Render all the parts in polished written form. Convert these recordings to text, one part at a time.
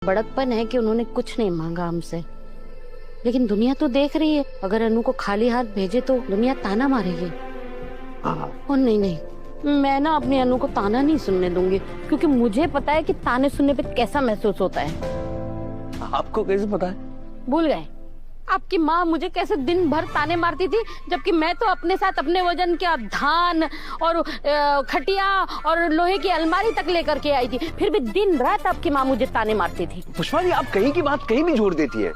बड़कपन है कि उन्होंने कुछ नहीं मांगा हमसे, लेकिन दुनिया तो देख रही है, अगर अनु को खाली हाथ भेजे तो दुनिया ताना मारेगी। और नहीं, मैं ना अपनी अनु को ताना नहीं सुनने दूंगी, क्योंकि मुझे पता है कि ताने सुनने पे कैसा महसूस होता है। आपको कैसे पता है? भूल गए? आपकी माँ मुझे कैसे दिन भर ताने मारती थी, जबकि मैं तो अपने साथ अपने वजन के धान और खटिया और लोहे की अलमारी तक लेकर के आई थी, फिर भी दिन रात आपकी माँ मुझे ताने मारती थी। पुष्पा जी, आप कहीं की बात कहीं भी जोड़ देती है।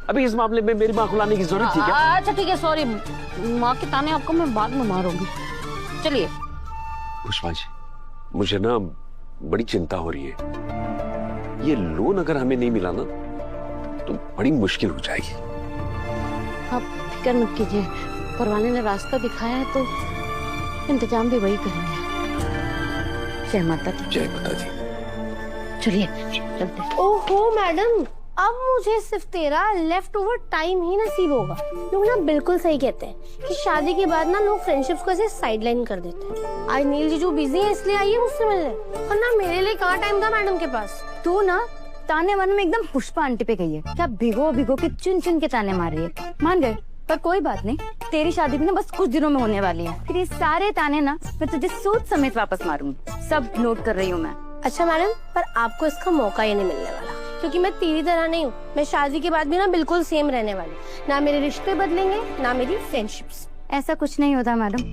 अभी इस मामले में मेरी माँ को लाने की जरूरत थी क्या? अच्छा ठीक है, सॉरी। माँ के ताने आपको मैं बाद में मारूंगी। चलिए। पुष्पा जी, मुझे ना बड़ी चिंता हो रही है। ये लोन अगर हमें नहीं मिला ना तो बड़ी मुश्किल हो जाएगी। आप फिक्र मत कीजिए, परवाने ने रास्ता दिखाया है तो इंतजाम भी वही करेंगे। जय माता दी। जय माता दी। चलिए चलते। ओहो मैडम, अब मुझे सिर्फ तेरा लेफ्ट ओवर टाइम ही नसीब होगा। लोग ना बिल्कुल सही कहते हैं कि शादी के बाद ना लोग फ्रेंडशिप्स को ऐसे साइडलाइन कर देते हैं। आज नील जी जो बिजी है इसलिए आई है मुझसे मिलने, और ना मेरे लिए कहाँ टाइम था मैडम के पास। तू ना ताने मन में एकदम पुष्पा आंटी पे गई है क्या? भिगो भिगो के चुन चुन के ताने मार रही है। मान गए, पर कोई बात नहीं, तेरी शादी भी ना बस कुछ दिनों में होने वाली है। फिर ये सारे ताने ना मैं तुझे सूद समेत वापस मारूंगी। सब नोट कर रही हूँ मैं। अच्छा मैडम, पर आपको इसका मौका ही नहीं मिलने वाला, क्योंकि मैं तेरी तरह नहीं हूँ। मैं शादी के बाद भी ना बिल्कुल सेम रहने वाली, ना मेरे रिश्ते बदलेंगे ना मेरी फ्रेंडशिप्स। ऐसा कुछ नहीं होता मैडम,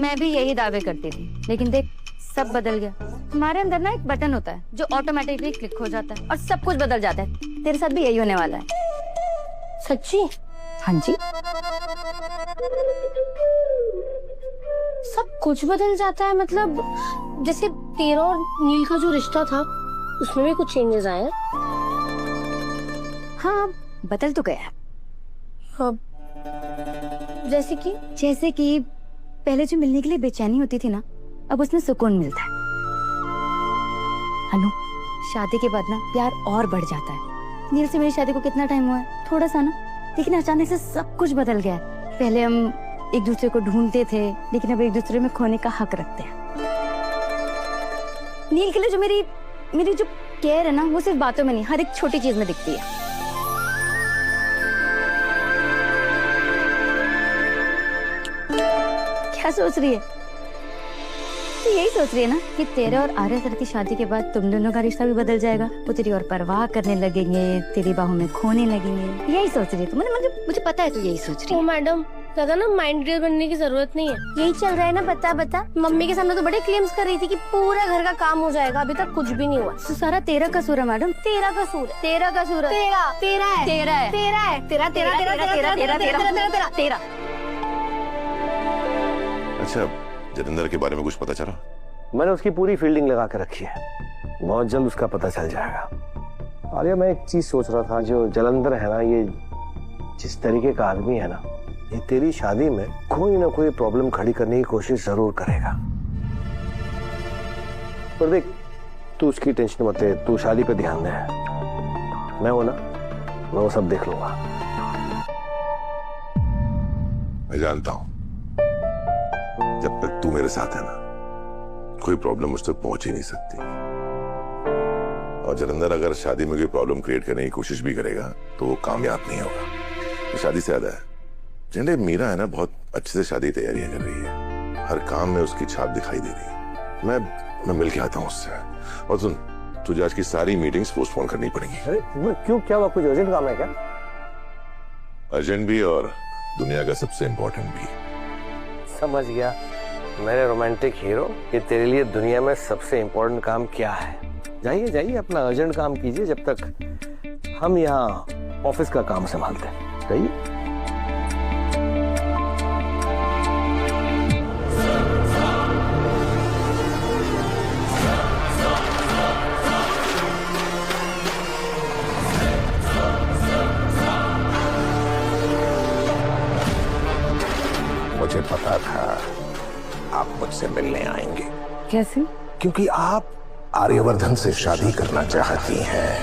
मैं भी यही दावे करती थी, लेकिन देख सब बदल गया। हमारे अंदर ना एक बटन होता है जो ऑटोमेटिकली क्लिक हो जाता है और सब कुछ बदल जाता है। तेरे साथ भी यही होने वाला है। सच्ची? हाँ जी। सब कुछ बदल जाता है मतलब? जैसे तेरा और नील का जो रिश्ता था उसमें भी कुछ चेंजेस आए हैं? हाँ, बदल तो गया। हाँ, जैसे कि पहले जो मिलने के लिए बेचैनी होती थी ना, अब उसमें सुकून मिलता है। अनु, शादी के बाद ना प्यार और बढ़ जाता है। नील से मेरी शादी को कितना टाइम हुआ है? थोड़ा सा ना, लेकिन अचानक से सब कुछ बदल गया है। पहले हम एक दूसरे को ढूंढते थे, लेकिन अब एक दूसरे में खोने का हक रखते हैं। नील के लिए जो मेरी जो केयर है ना, वो सिर्फ बातों में नहीं, हर एक छोटी चीज में दिखती है। क्या सोच रही है? तो यही सोच रही है ना कि तेरे और आर्य सर की शादी के बाद तुम दोनों का रिश्ता भी बदल जाएगा। वो तेरी और परवाह करने लगेंगे, तेरी बाहों में खोने लगेंगे। यही सोच रही है तू? मुझे पता है तू यही सोच रही है। ओ मैडम, ज्यादा ना माइंड क्लियर बनने की जरूरत नहीं है। यही चल रहा है ना। बता मम्मी के सामने तो बड़े क्लेम्स कर रही थी कि पूरा घर का काम हो जाएगा, अभी तक कुछ भी नहीं हुआ। तो सारा तेरा कसूर है मैडम। तेरा कसूर है। तेरा कसूर है। तेरा है। तेरा। अच्छा, जतिंदर के बारे में कुछ पता चला? मैंने उसकी पूरी फील्डिंग लगा के रखी है, बहुत जल्द उसका पता चल जाएगा। आर्या, मैं एक चीज सोच रहा था, जो जलंधर है ना, ये जिस तरीके का आदमी है ना, ये तेरी शादी में कोई ना कोई प्रॉब्लम खड़ी करने की कोशिश जरूर करेगा। पर देख, तू उसकी टेंशन मत ले, तू शादी पे ध्यान दे। मैं हूं ना, मैं वो सब देख लूंगा। मैं जानता हूं, जब तक तू मेरे साथ है ना, कोई प्रॉब्लम मुझ तक पहुंच ही नहीं सकती। और जलंधर अगर शादी में कोई प्रॉब्लम क्रिएट करने की कोशिश भी करेगा तो वो कामयाब नहीं होगा। तो शादी से ज्यादा है, जिन्हें मीरा है ना, बहुत अच्छे से शादी की तैयारियां कर रही है। हर काम में उसकी छाप दिखाई दे रही है। मैं मिल के आता हूँ उससे। और सुन, तुझे आज की सारी मीटिंग्स पोस्टपोन करनी पड़ेंगी। अरे क्यों, क्या हुआ? कुछ अर्जेंट काम है क्या? अर्जेंट भी और दुनिया का सबसे इम्पोर्टेंट भी। समझ गया मेरे रोमांटिक हीरो, ये तेरे लिए दुनिया में सबसे इम्पोर्टेंट काम क्या है। जाइए जाइए, अपना अर्जेंट काम कीजिए, जब तक हम यहाँ ऑफिस का काम संभालते हैं। जाइए। मुझे पता था आप मुझसे मिलने आएंगे। कैसे? क्योंकि आप आर्यवर्धन से शादी करना चाहती हैं,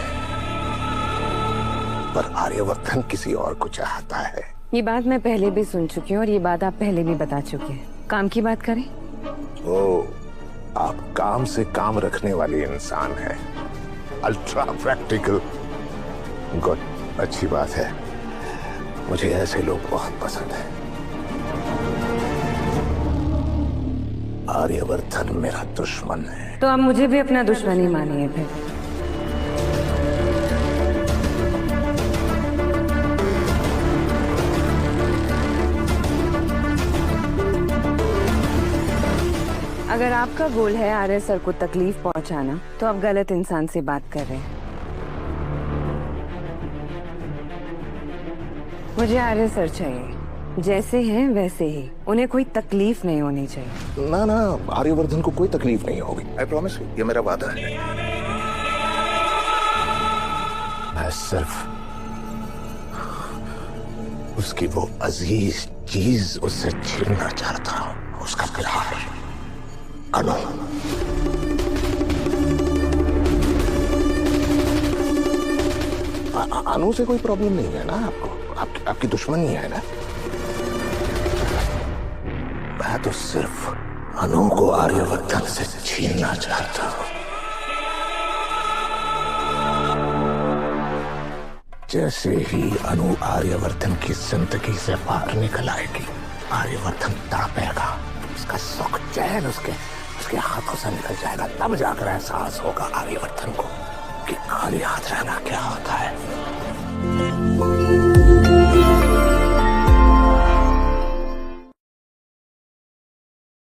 पर आर्यवर्धन किसी और को चाहता है। ये बात मैं पहले भी सुन चुकी हूँ और ये बात आप पहले भी बता चुके हैं। काम की बात करें? ओ, आप काम से काम रखने वाली इंसान हैं। Ultra practical. गुड, अच्छी बात है, मुझे ऐसे लोग बहुत पसंद हैं। आर्यवर्धन मेरा दुश्मन है। तो आप मुझे भी अपना दुश्मन ही मानिए फिर। अगर आपका गोल है आर्य सर को तकलीफ पहुंचाना, तो आप गलत इंसान से बात कर रहे हैं। मुझे आर्य सर चाहिए, जैसे हैं वैसे ही, उन्हें कोई तकलीफ नहीं होनी चाहिए। ना ना, आर्यवर्धन को कोई तकलीफ नहीं होगी, आई प्रॉमिस यू, ये मेरा वादा है। मैं सिर्फ उसकी वो अजीज चीज उससे छीनना चाहता हूं, उसका प्यार, अनु। अनु से कोई प्रॉब्लम नहीं है ना आपको? आपकी दुश्मनी है ना? मैं तो सिर्फ अनु को आर्यवर्धन से छीनना चाहता हूं। जैसे ही अनु आर्यवर्धन की जिंदगी से बाहर निकल आएगी, आर्यवर्धन तड़पेगा, उसका सुख चैन उसके हाथों से निकल जाएगा। तब जाकर एहसास होगा आर्यवर्धन को कि खाली हाथ रहना क्या होता है।